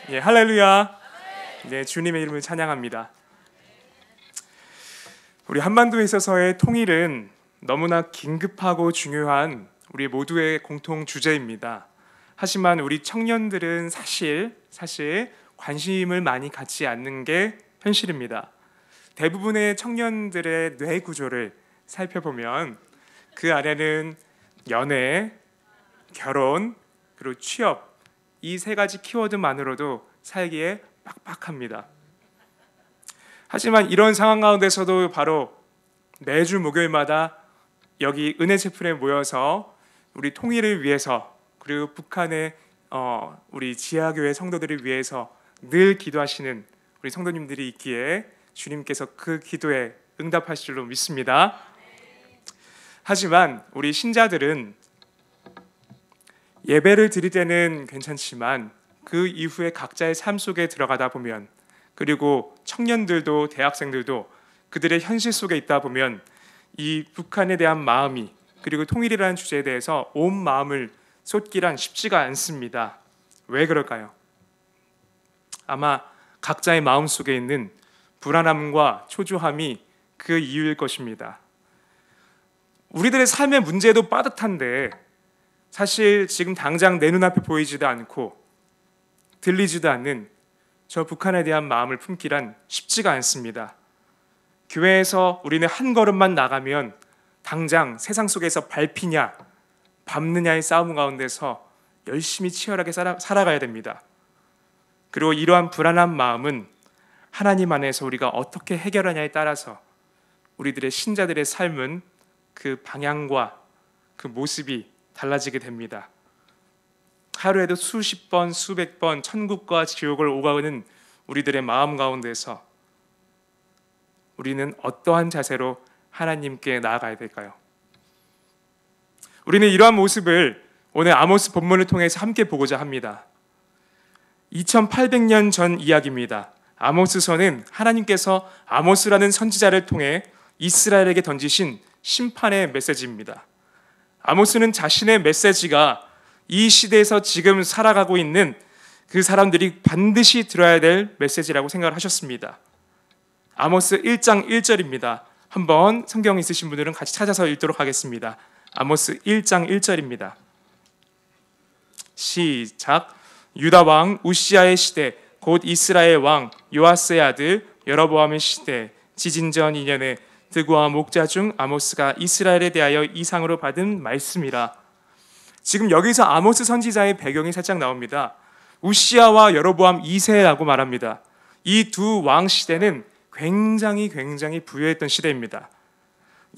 예, 할렐루야. 네, 주님의 이름을 찬양합니다. 우리 한반도에 있어서의 통일은 너무나 긴급하고 중요한 우리 모두의 공통 주제입니다. 하지만 우리 청년들은 사실 관심을 많이 갖지 않는 게 현실입니다. 대부분의 청년들의 뇌 구조를 살펴보면 그 안에는 연애, 결혼, 그리고 취업, 이 세 가지 키워드만으로도 살기에 빡빡합니다. 하지만 이런 상황 가운데서도 바로 매주 목요일마다 여기 은혜 채플에 모여서 우리 통일을 위해서, 그리고 북한의 우리 지하교회 성도들을 위해서 늘 기도하시는 우리 성도님들이 있기에 주님께서 그 기도에 응답하실 줄로 믿습니다. 하지만 우리 신자들은 예배를 드릴 때는 괜찮지만 그 이후에 각자의 삶 속에 들어가다 보면, 그리고 청년들도 대학생들도 그들의 현실 속에 있다 보면 이 북한에 대한 마음이, 그리고 통일이라는 주제에 대해서 온 마음을 쏟기란 쉽지가 않습니다. 왜 그럴까요? 아마 각자의 마음 속에 있는 불안함과 초조함이 그 이유일 것입니다. 우리들의 삶의 문제도 빠듯한데 사실 지금 당장 내 눈앞에 보이지도 않고 들리지도 않는 저 북한에 대한 마음을 품기란 쉽지가 않습니다. 교회에서 우리는 한 걸음만 나가면 당장 세상 속에서 밟히냐 밟느냐의 싸움 가운데서 열심히 치열하게 살아가야 됩니다. 그리고 이러한 불안한 마음은 하나님 안에서 우리가 어떻게 해결하냐에 따라서 우리들의 신자들의 삶은 그 방향과 그 모습이 달라지게 됩니다. 하루에도 수십 번, 수백 번 천국과 지옥을 오가는 우리들의 마음 가운데서 우리는 어떠한 자세로 하나님께 나아가야 될까요? 우리는 이러한 모습을 오늘 아모스 본문을 통해서 함께 보고자 합니다. 2800년 전 이야기입니다. 아모스서는 하나님께서 아모스라는 선지자를 통해 이스라엘에게 던지신 심판의 메시지입니다. 아모스는 자신의 메시지가 이 시대에서 지금 살아가고 있는 그 사람들이 반드시 들어야 될 메시지라고 생각을 하셨습니다. 아모스 1장 1절입니다. 한번 성경 있으신 분들은 같이 찾아서 읽도록 하겠습니다. 아모스 1장 1절입니다. 시작. 유다 왕 우시아의 시대, 곧 이스라엘 왕 요아스의 아들 여로보암의 시대, 지진 전 2년에 드고와 목자 중 아모스가 이스라엘에 대하여 이상으로 받은 말씀이라. 지금 여기서 아모스 선지자의 배경이 살짝 나옵니다. 우시아와 여로보암 2세라고 말합니다. 이 두 왕 시대는 굉장히 부유했던 시대입니다.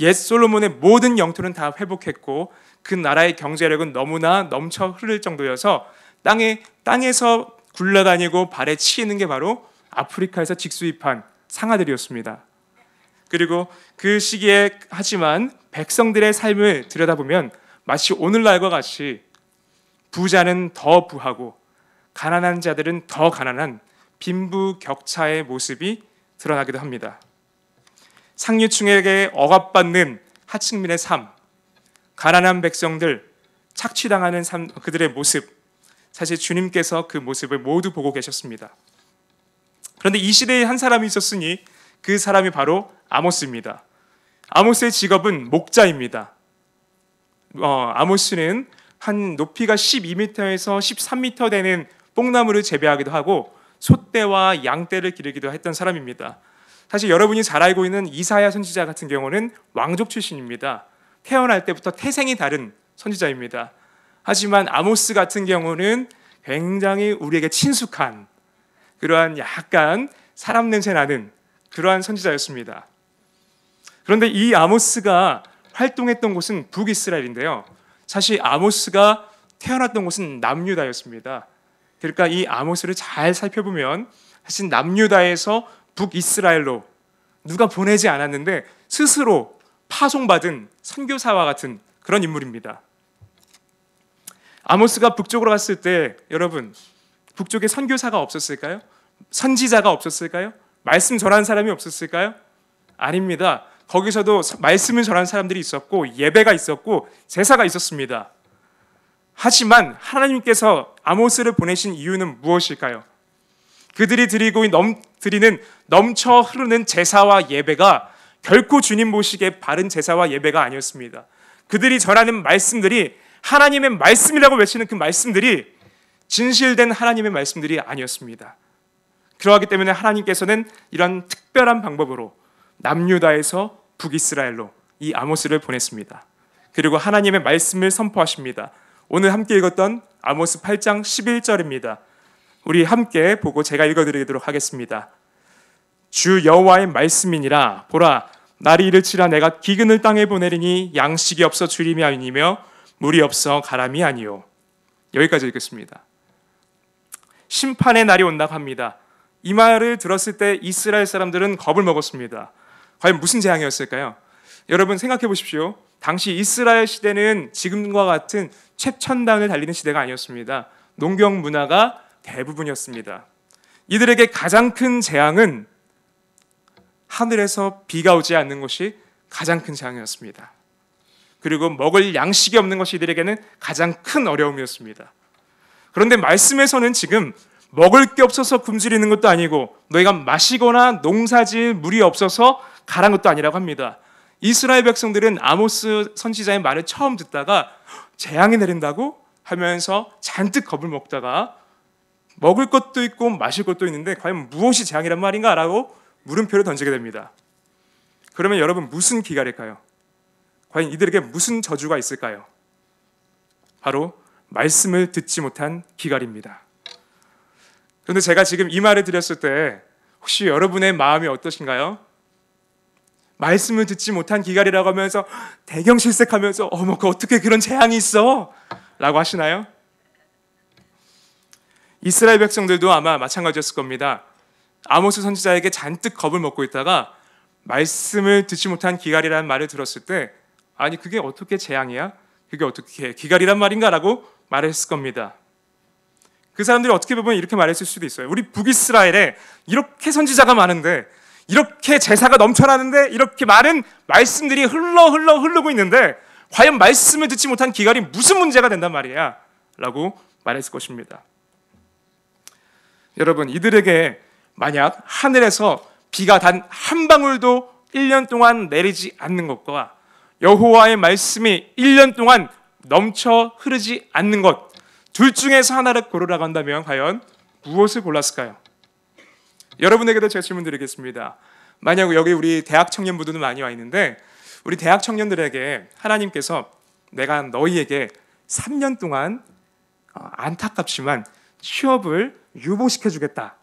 옛 솔로몬의 모든 영토는 다 회복했고 그 나라의 경제력은 너무나 넘쳐 흐를 정도여서 땅에서 굴러다니고 발에 치이는 게 바로 아프리카에서 직수입한 상아들이었습니다. 그리고 그 시기에 하지만 백성들의 삶을 들여다보면 마치 오늘날과 같이 부자는 더 부하고 가난한 자들은 더 가난한 빈부격차의 모습이 드러나기도 합니다. 상류층에게 억압받는 하층민의 삶, 가난한 백성들, 착취당하는 삶, 그들의 모습, 사실 주님께서 그 모습을 모두 보고 계셨습니다. 그런데 이 시대에 한 사람이 있었으니 그 사람이 바로 아모스입니다. 아모스의 직업은 목자입니다. 아모스는 한 높이가 12m에서 13m 되는 뽕나무를 재배하기도 하고 소떼와 양떼를 기르기도 했던 사람입니다. 사실 여러분이 잘 알고 있는 이사야 선지자 같은 경우는 왕족 출신입니다. 태어날 때부터 태생이 다른 선지자입니다. 하지만 아모스 같은 경우는 굉장히 우리에게 친숙한 그러한 약간 사람 냄새 나는 그러한 선지자였습니다. 그런데 이 아모스가 활동했던 곳은 북이스라엘인데요. 사실 아모스가 태어났던 곳은 남유다였습니다. 그러니까 이 아모스를 잘 살펴보면 사실 남유다에서 북이스라엘로 누가 보내지 않았는데 스스로 파송받은 선교사와 같은 그런 인물입니다. 아모스가 북쪽으로 갔을 때 여러분 북쪽에 선교사가 없었을까요? 선지자가 없었을까요? 말씀 전하는 사람이 없었을까요? 아닙니다. 거기서도 말씀을 전하는 사람들이 있었고 예배가 있었고 제사가 있었습니다. 하지만 하나님께서 아모스를 보내신 이유는 무엇일까요? 그들이 드리는 넘쳐 흐르는 제사와 예배가 결코 주님 보시기에 바른 제사와 예배가 아니었습니다. 그들이 전하는 말씀들이 하나님의 말씀이라고 외치는 그 말씀들이 진실된 하나님의 말씀들이 아니었습니다. 그러하기 때문에 하나님께서는 이런 특별한 방법으로 남유다에서 북이스라엘로 이 아모스를 보냈습니다. 그리고 하나님의 말씀을 선포하십니다. 오늘 함께 읽었던 아모스 8장 11절입니다. 우리 함께 보고 제가 읽어드리도록 하겠습니다. 주 여호와의 말씀이니라. 보라, 날이 이를치라 내가 기근을 땅에 보내리니 양식이 없어 주림이 아니며 물이 없어 가람이 아니요. 여기까지 읽겠습니다. 심판의 날이 온다고 합니다. 이 말을 들었을 때 이스라엘 사람들은 겁을 먹었습니다. 과연 무슨 재앙이었을까요? 여러분 생각해 보십시오. 당시 이스라엘 시대는 지금과 같은 최첨단을 달리는 시대가 아니었습니다. 농경 문화가 대부분이었습니다. 이들에게 가장 큰 재앙은 하늘에서 비가 오지 않는 것이 가장 큰 재앙이었습니다. 그리고 먹을 양식이 없는 것이 이들에게는 가장 큰 어려움이었습니다. 그런데 말씀에서는 지금 먹을 게 없어서 굶주리는 것도 아니고 너희가 마시거나 농사지을 물이 없어서 가란 것도 아니라고 합니다. 이스라엘 백성들은 아모스 선지자의 말을 처음 듣다가 재앙이 내린다고 하면서 잔뜩 겁을 먹다가 먹을 것도 있고 마실 것도 있는데 과연 무엇이 재앙이란 말인가? 라고 물음표를 던지게 됩니다. 그러면 여러분 무슨 기갈일까요? 과연 이들에게 무슨 저주가 있을까요? 바로 말씀을 듣지 못한 기갈입니다. 그런데 제가 지금 이 말을 드렸을 때 혹시 여러분의 마음이 어떠신가요? 말씀을 듣지 못한 기갈이라고 하면서 대경실색하면서 어머 그 어떻게 그런 재앙이 있어? 라고 하시나요? 이스라엘 백성들도 아마 마찬가지였을 겁니다. 아모스 선지자에게 잔뜩 겁을 먹고 있다가 말씀을 듣지 못한 기갈이라는 말을 들었을 때 아니 그게 어떻게 재앙이야? 그게 어떻게 기갈이란 말인가? 라고 말했을 겁니다. 그 사람들이 어떻게 보면 이렇게 말했을 수도 있어요. 우리 북이스라엘에 이렇게 선지자가 많은데 이렇게 제사가 넘쳐나는데 이렇게 많은 말씀들이 흐르고 있는데 과연 말씀을 듣지 못한 기갈이 무슨 문제가 된단 말이야? 라고 말했을 것입니다. 여러분 이들에게 만약 하늘에서 비가 단 한 방울도 1년 동안 내리지 않는 것과 여호와의 말씀이 1년 동안 넘쳐 흐르지 않는 것 둘 중에서 하나를 고르라고 한다면 과연 무엇을 골랐을까요? 여러분에게도 제가 질문 드리겠습니다. 만약 여기 우리 대학 청년부들도 많이 와 있는데 우리 대학 청년들에게 하나님께서 내가 너희에게 3년 동안 안타깝지만 취업을 유보시켜주겠다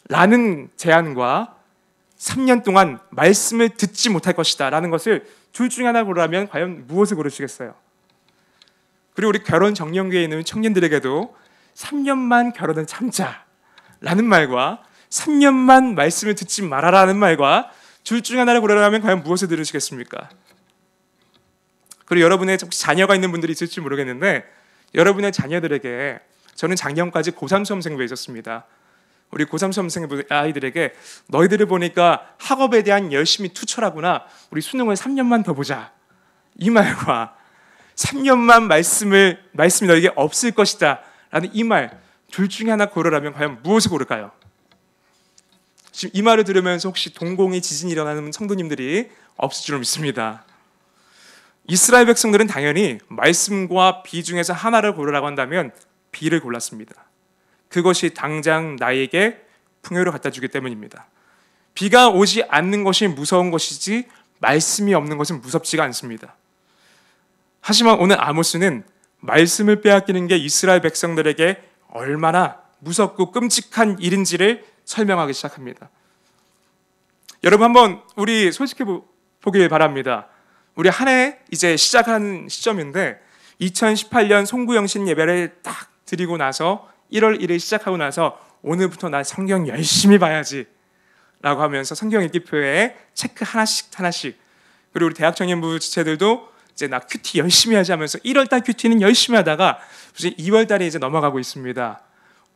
라는 제안과 3년 동안 말씀을 듣지 못할 것이다 라는 것을 둘 중에 하나 고르라면 과연 무엇을 고르시겠어요? 그리고 우리 결혼 정년기에 있는 청년들에게도 3년만 결혼을 참자 라는 말과 3년만 말씀을 듣지 말아라는 말과 둘 중에 하나를 고르라면 과연 무엇을 들으시겠습니까? 그리고 여러분의 혹시 자녀가 있는 분들이 있을지 모르겠는데 여러분의 자녀들에게 저는 작년까지 고3 수험생부에 있었습니다. 우리 고3 수험생 아이들에게 너희들을 보니까 학업에 대한 열심히 투철하구나. 우리 수능을 3년만 더 보자. 이 말과 3년만 말씀이 너에게 없을 것이다 라는 이 말 둘 중에 하나 고르라면 과연 무엇을 고를까요? 지금 이 말을 들으면서 혹시 동공의 지진이 일어나는 성도님들이 없을 줄 믿습니다. 이스라엘 백성들은 당연히 말씀과 비 중에서 하나를 고르라고 한다면 비를 골랐습니다. 그것이 당장 나에게 풍요를 갖다 주기 때문입니다. 비가 오지 않는 것이 무서운 것이지 말씀이 없는 것은 무섭지가 않습니다. 하지만 오늘 아모스는 말씀을 빼앗기는 게 이스라엘 백성들에게 얼마나 무섭고 끔찍한 일인지를 설명하기 시작합니다. 여러분 한번 우리 솔직히 보길 바랍니다. 우리 한 해 이제 시작하는 시점인데 2018년 송구영신 예배를 딱 드리고 나서 1월 1일 시작하고 나서 오늘부터 나 성경 열심히 봐야지 라고 하면서 성경 읽기표에 체크 하나씩 그리고 우리 대학 청년부 지체들도 이제 나 큐티 열심히 하지 하면서 1월달 큐티는 열심히 하다가 이제 2월달에 이제 넘어가고 있습니다.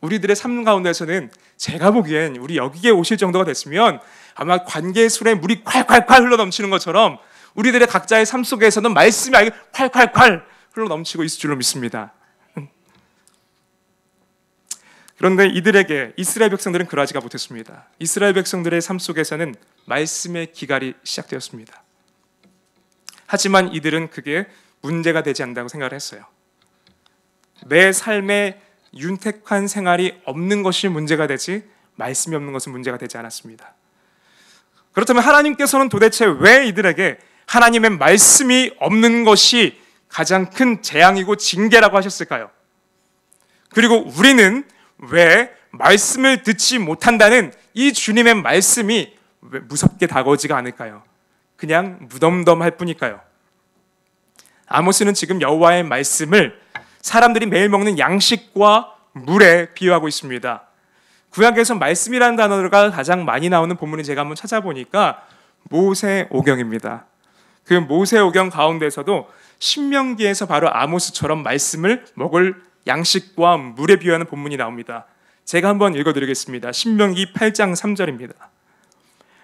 우리들의 삶 가운데서는 제가 보기엔 우리 여기에 오실 정도가 됐으면 아마 관계술에 물이 콸콸콸 흘러 넘치는 것처럼 우리들의 각자의 삶 속에서는 말씀이 콸콸콸 흘러 넘치고 있을 줄로 믿습니다. 그런데 이스라엘 백성들은 그러하지가 못했습니다. 이스라엘 백성들의 삶 속에서는 말씀의 기갈이 시작되었습니다. 하지만 이들은 그게 문제가 되지 않는다고 생각을 했어요. 내 삶에 윤택한 생활이 없는 것이 문제가 되지 말씀이 없는 것은 문제가 되지 않았습니다. 그렇다면 하나님께서는 도대체 왜 이들에게 하나님의 말씀이 없는 것이 가장 큰 재앙이고 징계라고 하셨을까요? 그리고 우리는 왜 말씀을 듣지 못한다는 이 주님의 말씀이 왜 무섭게 다가오지가 않을까요? 그냥 무덤덤할 뿐일까요? 아모스는 지금 여호와의 말씀을 사람들이 매일 먹는 양식과 물에 비유하고 있습니다. 구약에서 말씀이라는 단어가 가장 많이 나오는 본문을 제가 한번 찾아보니까 모세오경입니다. 그 모세오경 가운데서도 신명기에서 바로 아모스처럼 말씀을 먹을 양식과 물에 비유하는 본문이 나옵니다. 제가 한번 읽어드리겠습니다. 신명기 8장 3절입니다.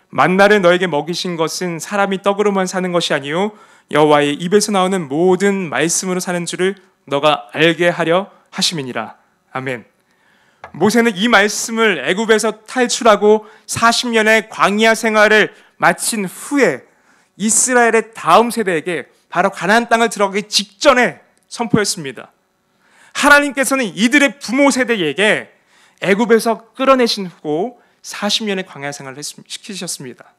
만나를 너에게 먹이신 것은 사람이 떡으로만 사는 것이 아니요 여호와의 입에서 나오는 모든 말씀으로 사는 줄을 너가 알게 하려 하심이니라. 아멘. 모세는 이 말씀을 애굽에서 탈출하고 40년의 광야 생활을 마친 후에 이스라엘의 다음 세대에게 바로 가나안 땅을 들어가기 직전에 선포했습니다. 하나님께서는 이들의 부모 세대에게 애굽에서 끌어내신 후 40년의 광야 생활을 시키셨습니다.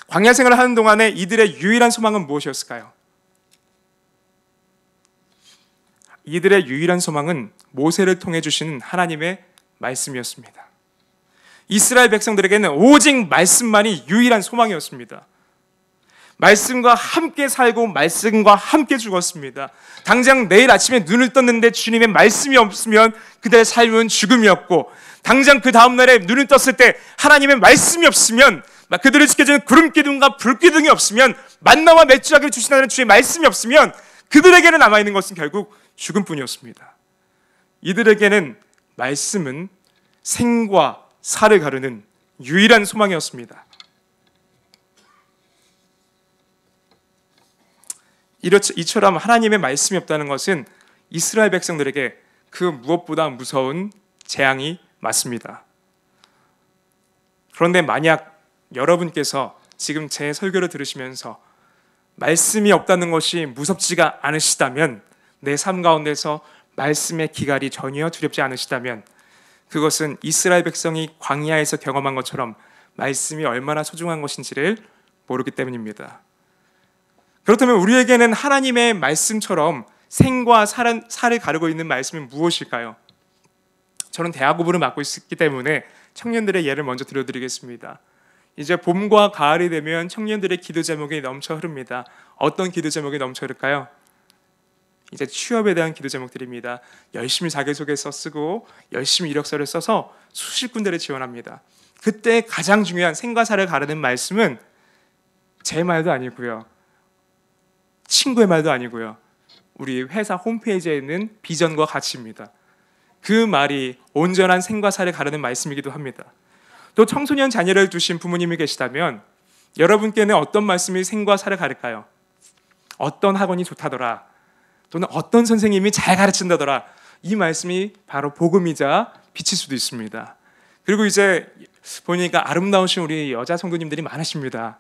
광야 생활을 하는 동안에 이들의 유일한 소망은 무엇이었을까요? 이들의 유일한 소망은 모세를 통해 주시는 하나님의 말씀이었습니다. 이스라엘 백성들에게는 오직 말씀만이 유일한 소망이었습니다. 말씀과 함께 살고 말씀과 함께 죽었습니다. 당장 내일 아침에 눈을 떴는데 주님의 말씀이 없으면 그들의 삶은 죽음이었고, 당장 그 다음날에 눈을 떴을 때 하나님의 말씀이 없으면, 그들을 지켜주는 구름기둥과 불기둥이 없으면, 만나와 맥주하게 주시는 주의 말씀이 없으면 그들에게는 남아있는 것은 결국 죽음뿐이었습니다. 이들에게는 말씀은 생과 사를 가르는 유일한 소망이었습니다. 이처럼 하나님의 말씀이 없다는 것은 이스라엘 백성들에게 그 무엇보다 무서운 재앙이 맞습니다. 그런데 만약 여러분께서 지금 제 설교를 들으시면서 말씀이 없다는 것이 무섭지가 않으시다면, 내 삶 가운데서 말씀의 기갈이 전혀 두렵지 않으시다면, 그것은 이스라엘 백성이 광야에서 경험한 것처럼 말씀이 얼마나 소중한 것인지를 모르기 때문입니다. 그렇다면 우리에게는 하나님의 말씀처럼 생과 살을 가르고 있는 말씀이 무엇일까요? 저는 대학부를 맡고 있기 때문에 청년들의 예를 먼저 들려드리겠습니다. 이제 봄과 가을이 되면 청년들의 기도 제목이 넘쳐 흐릅니다. 어떤 기도 제목이 넘쳐 흐를까요? 이제 취업에 대한 기도 제목들입니다. 열심히 자기소개서 쓰고 열심히 이력서를 써서 수십 군데를 지원합니다. 그때 가장 중요한 생과 살을 가르는 말씀은 제 말도 아니고요, 친구의 말도 아니고요, 우리 회사 홈페이지에 있는 비전과 가치입니다. 그 말이 온전한 생과 살을 가르는 말씀이기도 합니다. 또 청소년 자녀를 두신 부모님이 계시다면 여러분께는 어떤 말씀이 생과 살을 가를까요? 어떤 학원이 좋다더라, 또는 어떤 선생님이 잘 가르친다더라, 이 말씀이 바로 복음이자 빛일 수도 있습니다. 그리고 이제 보니까 아름다우신 우리 여자 성도님들이 많으십니다.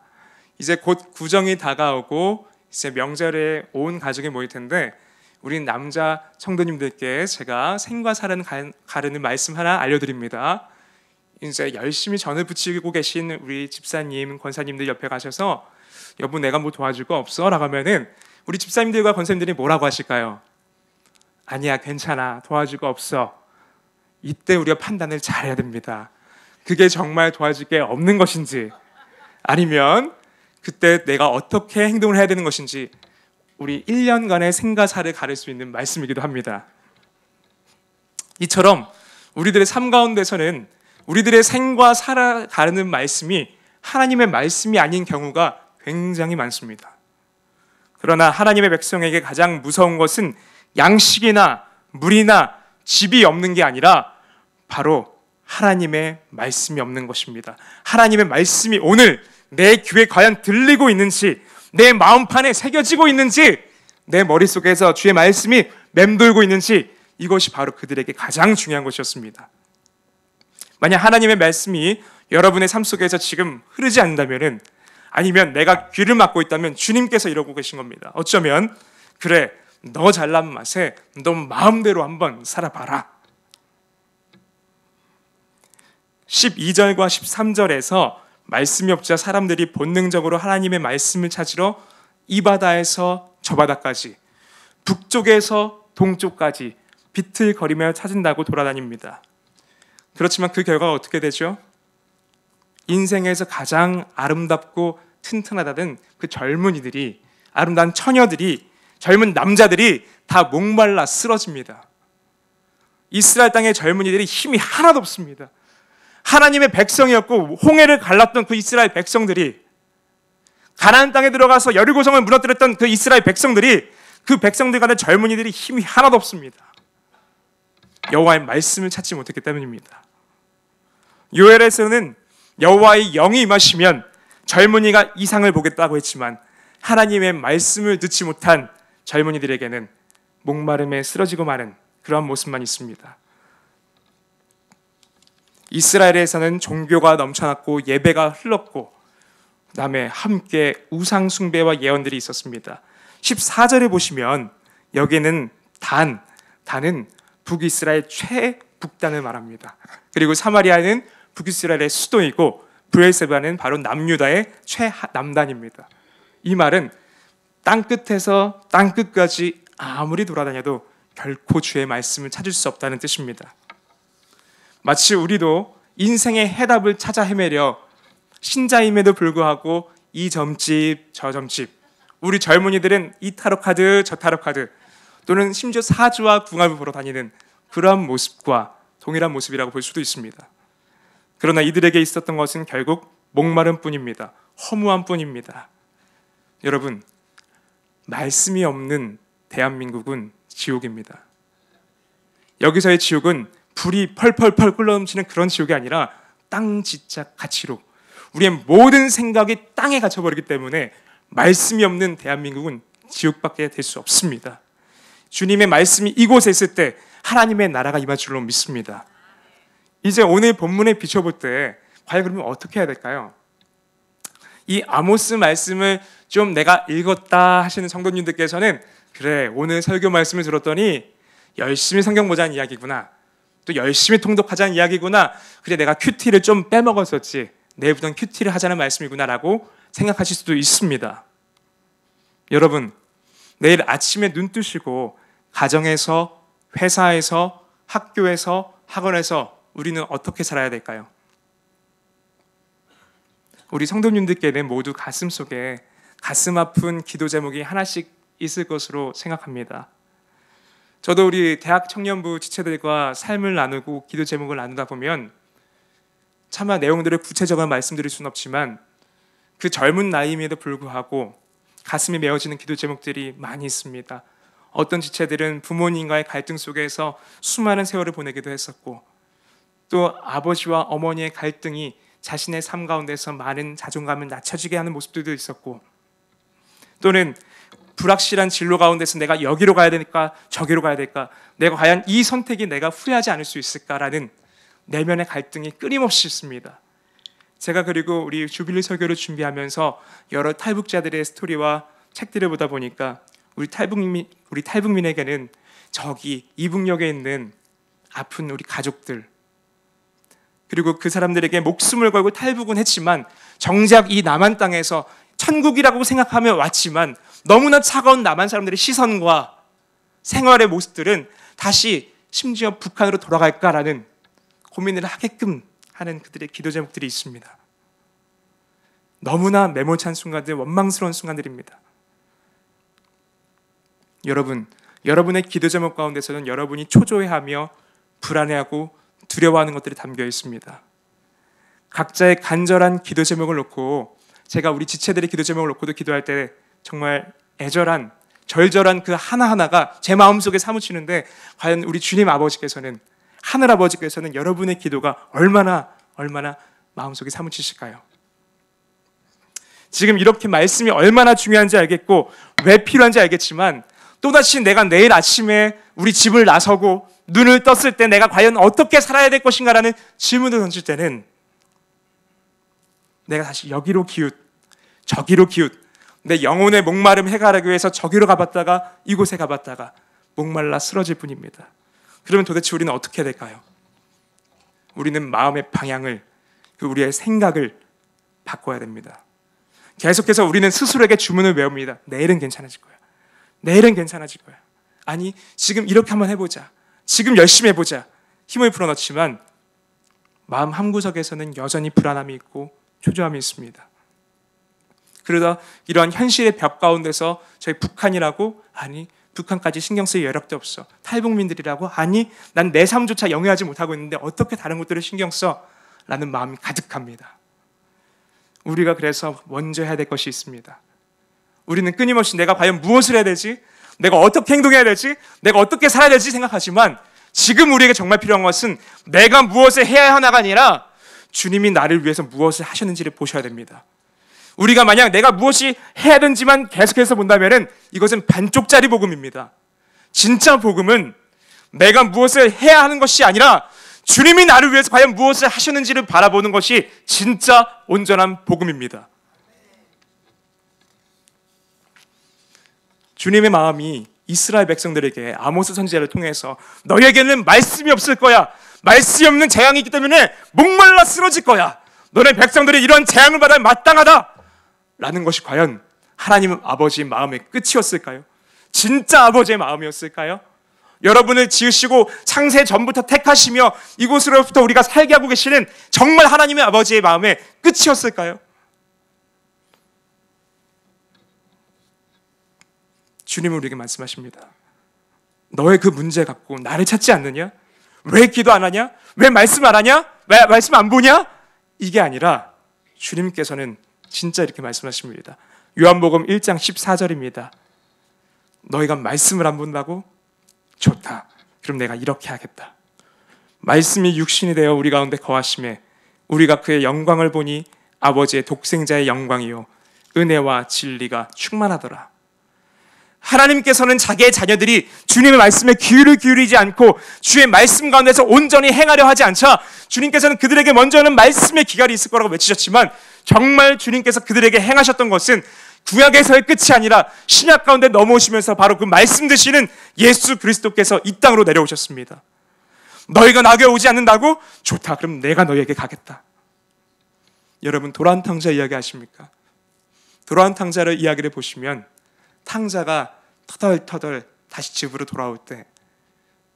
이제 곧 구정이 다가오고 이제 명절에 온 가족이 모일 텐데, 우리 남자 성도님들께 제가 생과 살은 가르는 말씀 하나 알려드립니다. 이제 열심히 전을 붙이고 계신 우리 집사님, 권사님들 옆에 가셔서 여보 내가 뭐 도와줄 거 없어? 라고 하면은 우리 집사님들과 권사님들이 뭐라고 하실까요? 아니야 괜찮아 도와줄 거 없어. 이때 우리가 판단을 잘해야 됩니다. 그게 정말 도와줄 게 없는 것인지, 아니면 그때 내가 어떻게 행동을 해야 되는 것인지 우리 1년간의 생과 살을 가를 수 있는 말씀이기도 합니다. 이처럼 우리들의 삶 가운데서는 우리들의 생과 살을 가르는 말씀이 하나님의 말씀이 아닌 경우가 굉장히 많습니다. 그러나 하나님의 백성에게 가장 무서운 것은 양식이나 물이나 집이 없는 게 아니라 바로 하나님의 말씀이 없는 것입니다. 하나님의 말씀이 오늘 내 귀에 과연 들리고 있는지, 내 마음판에 새겨지고 있는지, 내 머릿속에서 주의 말씀이 맴돌고 있는지, 이것이 바로 그들에게 가장 중요한 것이었습니다. 만약 하나님의 말씀이 여러분의 삶 속에서 지금 흐르지 않는다면, 아니면 내가 귀를 막고 있다면 주님께서 이러고 계신 겁니다. 어쩌면 그래, 너 잘난 맛에 너 마음대로 한번 살아봐라. 12절과 13절에서 말씀이 없자 사람들이 본능적으로 하나님의 말씀을 찾으러 이 바다에서 저 바다까지, 북쪽에서 동쪽까지 비틀거리며 찾은다고 돌아다닙니다. 그렇지만 그 결과가 어떻게 되죠? 인생에서 가장 아름답고 튼튼하다는 그 젊은이들이, 아름다운 처녀들이, 젊은 남자들이 다 목말라 쓰러집니다. 이스라엘 땅의 젊은이들이 힘이 하나도 없습니다. 하나님의 백성이었고 홍해를 갈랐던 그 이스라엘 백성들이, 가나안 땅에 들어가서 여리고성을 무너뜨렸던 그 이스라엘 백성들이, 그 백성들 간의 젊은이들이 힘이 하나도 없습니다. 여호와의 말씀을 찾지 못했기 때문입니다. 요엘에서는 여호와의 영이 임하시면 젊은이가 이상을 보겠다고 했지만 하나님의 말씀을 듣지 못한 젊은이들에게는 목마름에 쓰러지고 마는 그러한 모습만 있습니다. 이스라엘에서는 종교가 넘쳐났고 예배가 흘렀고 그다음에 함께 우상 숭배와 예언들이 있었습니다. 14절에 보시면 여기에는 단은 북이스라엘 최북단을 말합니다. 그리고 사마리아는 북이스라엘의 수도이고 브엘세바는 바로 남유다의 최남단입니다. 이 말은 땅끝에서 땅끝까지 아무리 돌아다녀도 결코 주의 말씀을 찾을 수 없다는 뜻입니다. 마치 우리도 인생의 해답을 찾아 헤매려 신자임에도 불구하고 이 점집 저 점집, 우리 젊은이들은 이 타로 카드 저 타로 카드, 또는 심지어 사주와 궁합을 보러 다니는 그러한 모습과 동일한 모습이라고 볼 수도 있습니다. 그러나 이들에게 있었던 것은 결국 목마름 뿐입니다. 허무함 뿐입니다. 여러분, 말씀이 없는 대한민국은 지옥입니다. 여기서의 지옥은 불이 펄펄펄 끓어넘치는 그런 지옥이 아니라 땅지짝 가치로 우리의 모든 생각이 땅에 갇혀버리기 때문에 말씀이 없는 대한민국은 지옥밖에 될 수 없습니다. 주님의 말씀이 이곳에 있을 때 하나님의 나라가 임할 줄로 믿습니다. 이제 오늘 본문에 비춰볼 때 과연 그러면 어떻게 해야 될까요? 이 아모스 말씀을 좀 내가 읽었다 하시는 성도님들께서는 그래, 오늘 설교 말씀을 들었더니 열심히 성경 보자는 이야기구나, 또 열심히 통독하자는 이야기구나, 그래 내가 큐티를 좀 빼먹었었지, 내일부터는 큐티를 하자는 말씀이구나 라고 생각하실 수도 있습니다. 여러분, 내일 아침에 눈 뜨시고 가정에서, 회사에서, 학교에서, 학원에서 우리는 어떻게 살아야 될까요? 우리 성도님들께는 모두 가슴 속에 가슴 아픈 기도 제목이 하나씩 있을 것으로 생각합니다. 저도 우리 대학 청년부 지체들과 삶을 나누고 기도 제목을 나누다 보면 차마 내용들을 구체적으로 말씀드릴 수는 없지만 그 젊은 나이임에도 불구하고 가슴이 메어지는 기도 제목들이 많이 있습니다. 어떤 지체들은 부모님과의 갈등 속에서 수많은 세월을 보내기도 했었고, 또 아버지와 어머니의 갈등이 자신의 삶 가운데서 많은 자존감을 낮춰지게 하는 모습들도 있었고, 또는 불확실한 진로 가운데서 내가 여기로 가야 되니까 저기로 가야 될까, 내가 과연 이 선택이 내가 후회하지 않을 수 있을까라는 내면의 갈등이 끊임없이 있습니다. 제가 그리고 우리 주빌리 설교를 준비하면서 여러 탈북자들의 스토리와 책들을 보다 보니까 우리 탈북민에게는 저기 이북역에 있는 아픈 우리 가족들, 그리고 그 사람들에게 목숨을 걸고 탈북은 했지만 정작 이 남한 땅에서 천국이라고 생각하며 왔지만 너무나 차가운 남한 사람들의 시선과 생활의 모습들은 다시 심지어 북한으로 돌아갈까라는 고민을 하게끔 하는 그들의 기도 제목들이 있습니다. 너무나 메모찬 순간들, 원망스러운 순간들입니다. 여러분, 여러분의 기도 제목 가운데서는 여러분이 초조해하며 불안해하고 두려워하는 것들이 담겨 있습니다. 각자의 간절한 기도 제목을 놓고, 제가 우리 지체들의 기도 제목을 놓고도 기도할 때 정말 애절한, 절절한 그 하나하나가 제 마음속에 사무치는데, 과연 우리 주님 아버지께서는, 하늘 아버지께서는 여러분의 기도가 얼마나 마음속에 사무치실까요? 지금 이렇게 말씀이 얼마나 중요한지 알겠고 왜 필요한지 알겠지만 또다시 내가 내일 아침에 우리 집을 나서고 눈을 떴을 때 내가 과연 어떻게 살아야 될 것인가라는 질문을 던질 때는 내가 다시 여기로 기웃, 저기로 기웃, 내 영혼의 목마름 해결하기 위해서 저기로 가봤다가 이곳에 가봤다가 목말라 쓰러질 뿐입니다. 그러면 도대체 우리는 어떻게 해야 될까요? 우리는 마음의 방향을, 우리의 생각을 바꿔야 됩니다. 계속해서 우리는 스스로에게 주문을 외웁니다. 내일은 괜찮아질 거야. 내일은 괜찮아질 거야. 아니, 지금 이렇게 한번 해보자. 지금 열심히 해보자. 힘을 불어넣지만 마음 한구석에서는 여전히 불안함이 있고 초조함이 있습니다. 그러다 이러한 현실의 벽 가운데서 저희 북한이라고? 아니, 북한까지 신경 쓸 여력도 없어. 탈북민들이라고? 아니, 난 내 삶조차 영위하지 못하고 있는데 어떻게 다른 것들을 신경 써? 라는 마음이 가득합니다. 우리가 그래서 먼저 해야 될 것이 있습니다. 우리는 끊임없이 내가 과연 무엇을 해야 되지? 내가 어떻게 행동해야 되지? 내가 어떻게 살아야 되지? 생각하지만 지금 우리에게 정말 필요한 것은 내가 무엇을 해야 하나가 아니라 주님이 나를 위해서 무엇을 하셨는지를 보셔야 됩니다. 우리가 만약 내가 무엇이 해야 되는지만 계속해서 본다면 이것은 반쪽짜리 복음입니다. 진짜 복음은 내가 무엇을 해야 하는 것이 아니라 주님이 나를 위해서 과연 무엇을 하셨는지를 바라보는 것이 진짜 온전한 복음입니다. 주님의 마음이 이스라엘 백성들에게 아모스 선지자를 통해서 너희에게는 말씀이 없을 거야. 말씀이 없는 재앙이 있기 때문에 목말라 쓰러질 거야. 너네 백성들이 이런 재앙을 받아 마땅하다. 라는 것이 과연 하나님 아버지의 마음의 끝이었을까요? 진짜 아버지의 마음이었을까요? 여러분을 지으시고 창세 전부터 택하시며 이곳으로부터 우리가 살게 하고 계시는 정말 하나님의 아버지의 마음의 끝이었을까요? 주님은 우리에게 말씀하십니다. 너의 그 문제 갖고 나를 찾지 않느냐? 왜 기도 안 하냐? 왜 말씀 안 하냐? 왜 말씀 안 보냐? 이게 아니라 주님께서는 진짜 이렇게 말씀하십니다. 요한복음 1장 14절입니다. 너희가 말씀을 안 본다고? 좋다. 그럼 내가 이렇게 하겠다. 말씀이 육신이 되어 우리 가운데 거하심에 우리가 그의 영광을 보니 아버지의 독생자의 영광이요 은혜와 진리가 충만하더라. 하나님께서는 자기의 자녀들이 주님의 말씀에 귀를 기울이지 않고 주의 말씀 가운데서 온전히 행하려 하지 않자 주님께서는 그들에게 먼저는 말씀의 기갈이 있을 거라고 외치셨지만 정말 주님께서 그들에게 행하셨던 것은 구약에서의 끝이 아니라 신약 가운데 넘어오시면서 바로 그 말씀 되시는 예수 그리스도께서 이 땅으로 내려오셨습니다. 너희가 나에게 오지 않는다고? 좋다. 그럼 내가 너희에게 가겠다. 여러분 도란 탕자 이야기 아십니까? 도란 탕자를 이야기를 보시면 탕자가 터덜터덜 다시 집으로 돌아올 때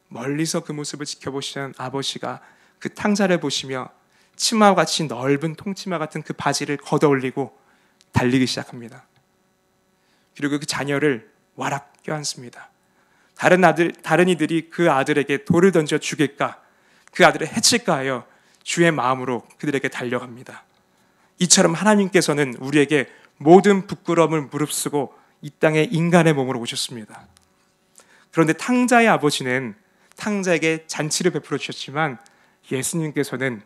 멀리서 그 모습을 지켜보시는 아버지가 그 탕자를 보시며 치마와 같이 넓은 통치마 같은 그 바지를 걷어올리고 달리기 시작합니다. 그리고 그 자녀를 와락 껴안습니다. 다른 이들이 그 아들에게 돌을 던져 죽일까, 그 아들을 해칠까 하여 주의 마음으로 그들에게 달려갑니다. 이처럼 하나님께서는 우리에게 모든 부끄러움을 무릅쓰고 이 땅에 인간의 몸으로 오셨습니다. 그런데 탕자의 아버지는 탕자에게 잔치를 베풀어 주셨지만 예수님께서는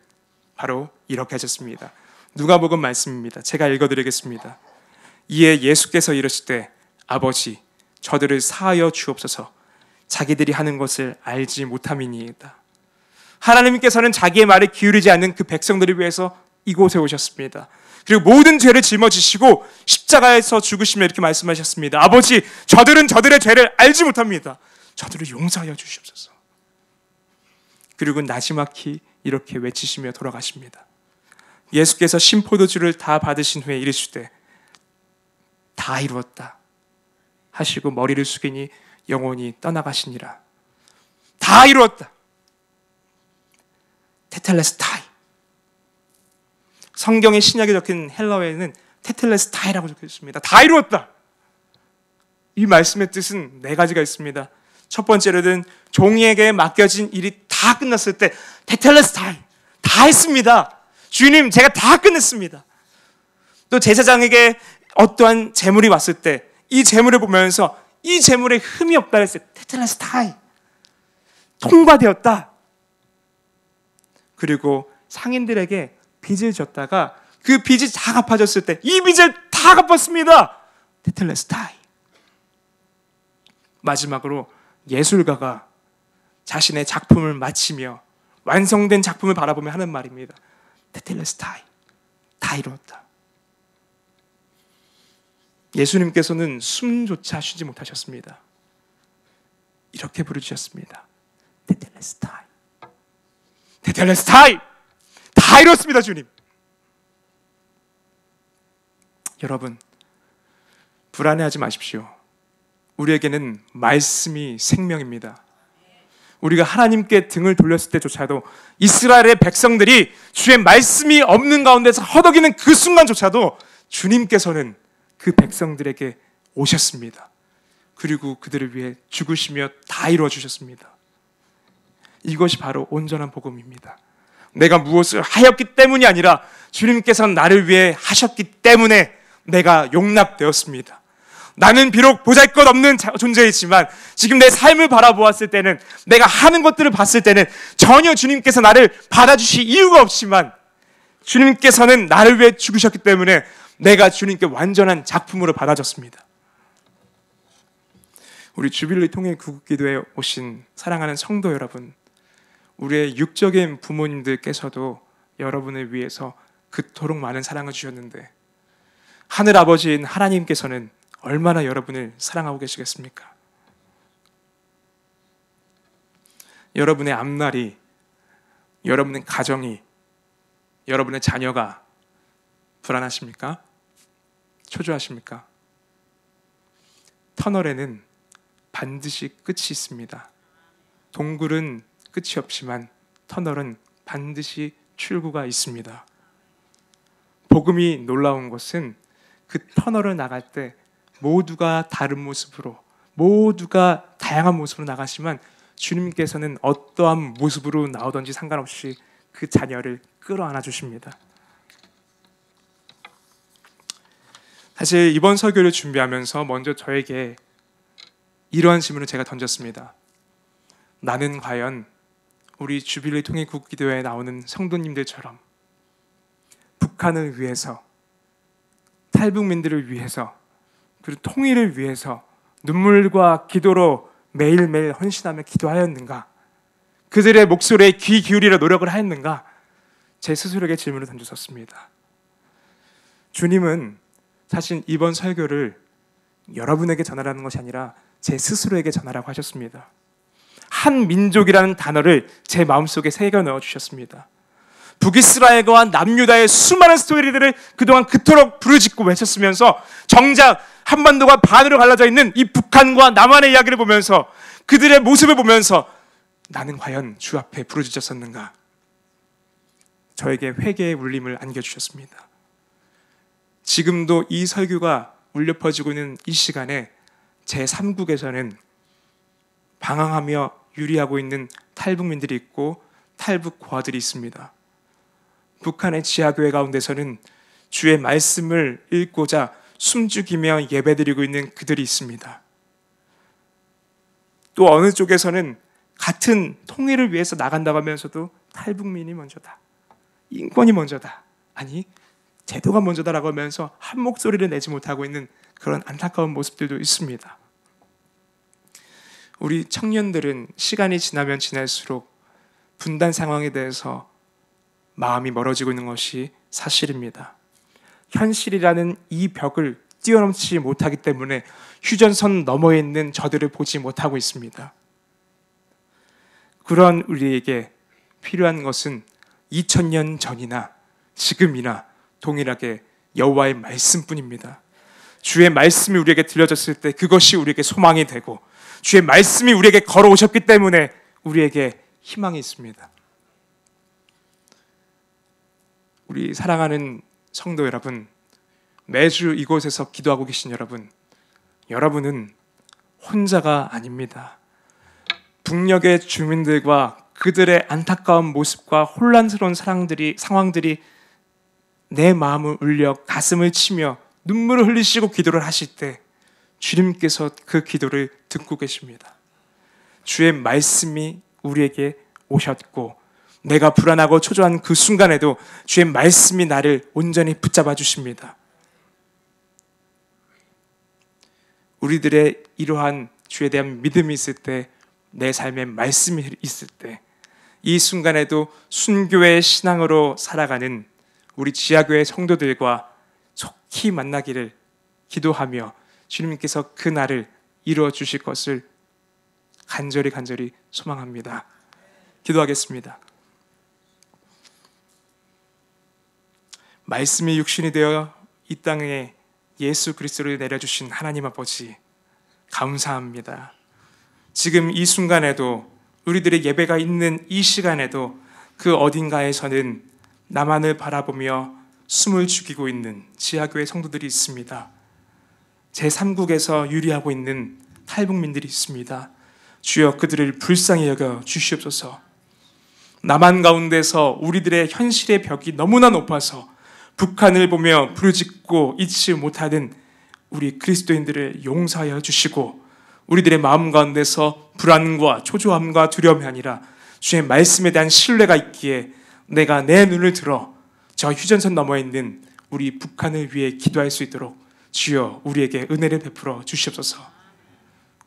바로 이렇게 하셨습니다. 누가복음 말씀입니다. 제가 읽어드리겠습니다. 이에 예수께서 이르시되 아버지 저들을 사하여 주옵소서 자기들이 하는 것을 알지 못함이니이다. 하나님께서는 자기의 말에 기울이지 않는 그 백성들을 위해서 이곳에 오셨습니다. 그리고 모든 죄를 짊어지시고 십자가에서 죽으시며 이렇게 말씀하셨습니다. 아버지 저들은 저들의 죄를 알지 못합니다. 저들을 용서하여 주시옵소서. 그리고 나지막히 이렇게 외치시며 돌아가십니다. 예수께서 신포도주를 다 받으신 후에 이르시되 다 이루었다 하시고 머리를 숙이니 영혼이 떠나가시니라. 다 이루었다. 테텔레스타이. 성경의 신약에 적힌 헬라어에는 테텔레스타이라고 적혀 있습니다. 다 이루었다. 이 말씀의 뜻은 네 가지가 있습니다. 첫 번째로는 종이에게 맡겨진 일이 다 끝났을 때 테텔레스타이, 다 했습니다. 주님 제가 다 끝냈습니다. 또 제사장에게 어떠한 재물이 왔을 때 이 재물을 보면서 이 재물에 흠이 없다 했을 때 테텔레스타이, 통과되었다. 그리고 상인들에게 빚을 졌다가 그 빚이 다 갚아졌을 때 이 빚을 다 갚았습니다. 테텔레스타이. 마지막으로 예술가가 자신의 작품을 마치며 완성된 작품을 바라보며 하는 말입니다. 테텔레스타이, 다 이루었다. 예수님께서는 숨조차 쉬지 못하셨습니다. 이렇게 부르짖었습니다. 테텔레스타이, 테텔레스타이, 다 이뤘습니다, 주님. 여러분, 불안해하지 마십시오. 우리에게는 말씀이 생명입니다. 우리가 하나님께 등을 돌렸을 때조차도, 이스라엘의 백성들이 주의 말씀이 없는 가운데서 허덕이는 그 순간조차도 주님께서는 그 백성들에게 오셨습니다. 그리고 그들을 위해 죽으시며 다 이루어 주셨습니다. 이것이 바로 온전한 복음입니다. 내가 무엇을 하였기 때문이 아니라 주님께서는 나를 위해 하셨기 때문에 내가 용납되었습니다. 나는 비록 보잘것없는 존재이지만 지금 내 삶을 바라보았을 때는, 내가 하는 것들을 봤을 때는 전혀 주님께서 나를 받아주실 이유가 없지만 주님께서는 나를 위해 죽으셨기 때문에 내가 주님께 완전한 작품으로 받아졌습니다. 우리 주빌리 통일 구국기도에 오신 사랑하는 성도 여러분, 우리의 육적인 부모님들께서도 여러분을 위해서 그토록 많은 사랑을 주셨는데 하늘 아버지인 하나님께서는 얼마나 여러분을 사랑하고 계시겠습니까? 여러분의 앞날이, 여러분의 가정이, 여러분의 자녀가 불안하십니까? 초조하십니까? 터널에는 반드시 끝이 있습니다. 동굴은 끝이 없지만 터널은 반드시 출구가 있습니다. 복음이 놀라운 것은 그 터널을 나갈 때 모두가 다른 모습으로, 모두가 다양한 모습으로 나가시면 주님께서는 어떠한 모습으로 나오든지 상관없이 그 자녀를 끌어안아 주십니다. 사실 이번 설교를 준비하면서 먼저 저에게 이러한 질문을 제가 던졌습니다. 나는 과연 우리 주빌리 통일 국기도에 나오는 성도님들처럼 북한을 위해서, 탈북민들을 위해서, 그리고 통일을 위해서 눈물과 기도로 매일매일 헌신하며 기도하였는가? 그들의 목소리에 귀 기울이려 노력을 하였는가? 제 스스로에게 질문을 던졌었습니다. 주님은 사실 이번 설교를 여러분에게 전하라는 것이 아니라 제 스스로에게 전하라고 하셨습니다. 한 민족이라는 단어를 제 마음속에 새겨 넣어주셨습니다. 북이스라엘과 남유다의 수많은 스토리들을 그동안 그토록 부르짖고 외쳤으면서 정작 한반도가 반으로 갈라져 있는 이 북한과 남한의 이야기를 보면서, 그들의 모습을 보면서 나는 과연 주 앞에 부르짖었었는가? 저에게 회개의 울림을 안겨주셨습니다. 지금도 이 설교가 울려 퍼지고 있는 이 시간에 제3국에서는 방황하며 유리하고 있는 탈북민들이 있고 탈북 고아들이 있습니다. 북한의 지하교회 가운데서는 주의 말씀을 읽고자 숨죽이며 예배드리고 있는 그들이 있습니다. 또 어느 쪽에서는 같은 통일을 위해서 나간다고 하면서도 탈북민이 먼저다, 인권이 먼저다, 아니 제도가 먼저다라고 하면서 한 목소리를 내지 못하고 있는 그런 안타까운 모습들도 있습니다. 우리 청년들은 시간이 지나면 지날수록 분단 상황에 대해서 마음이 멀어지고 있는 것이 사실입니다. 현실이라는 이 벽을 뛰어넘지 못하기 때문에 휴전선 너머에 있는 저들을 보지 못하고 있습니다. 그런 우리에게 필요한 것은 2000년 전이나 지금이나 동일하게 여호와의 말씀뿐입니다. 주의 말씀이 우리에게 들려졌을 때 그것이 우리에게 소망이 되고, 주의 말씀이 우리에게 걸어오셨기 때문에 우리에게 희망이 있습니다. 우리 사랑하는 성도 여러분, 매주 이곳에서 기도하고 계신 여러분, 여러분은 혼자가 아닙니다. 북녘의 주민들과 그들의 안타까운 모습과 혼란스러운 상황들이 내 마음을 울려 가슴을 치며 눈물을 흘리시고 기도를 하실 때 주님께서 그 기도를 듣고 계십니다. 주의 말씀이 우리에게 오셨고, 내가 불안하고 초조한 그 순간에도 주의 말씀이 나를 온전히 붙잡아 주십니다. 우리들의 이러한 주에 대한 믿음이 있을 때, 내 삶에 말씀이 있을 때, 이 순간에도 순교의 신앙으로 살아가는 우리 지하교회 성도들과 속히 만나기를 기도하며 주님께서 그 날을 이루어 주실 것을 간절히 소망합니다. 기도하겠습니다. 말씀이 육신이 되어 이 땅에 예수 그리스도를 내려주신 하나님 아버지, 감사합니다. 지금 이 순간에도, 우리들의 예배가 있는 이 시간에도 그 어딘가에서는 나만을 바라보며 숨을 죽이고 있는 지하교회 성도들이 있습니다. 제3국에서 유리하고 있는 탈북민들이 있습니다. 주여, 그들을 불쌍히 여겨 주시옵소서. 남한 가운데서 우리들의 현실의 벽이 너무나 높아서 북한을 보며 부르짖고 잊지 못하는 우리 그리스도인들을 용서하여 주시고, 우리들의 마음 가운데서 불안과 초조함과 두려움이 아니라 주의 말씀에 대한 신뢰가 있기에 내가 내 눈을 들어 저 휴전선 너머에 있는 우리 북한을 위해 기도할 수 있도록 주여 우리에게 은혜를 베풀어 주시옵소서.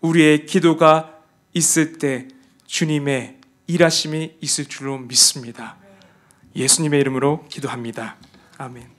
우리의 기도가 있을 때 주님의 일하심이 있을 줄로 믿습니다. 예수님의 이름으로 기도합니다. 아멘.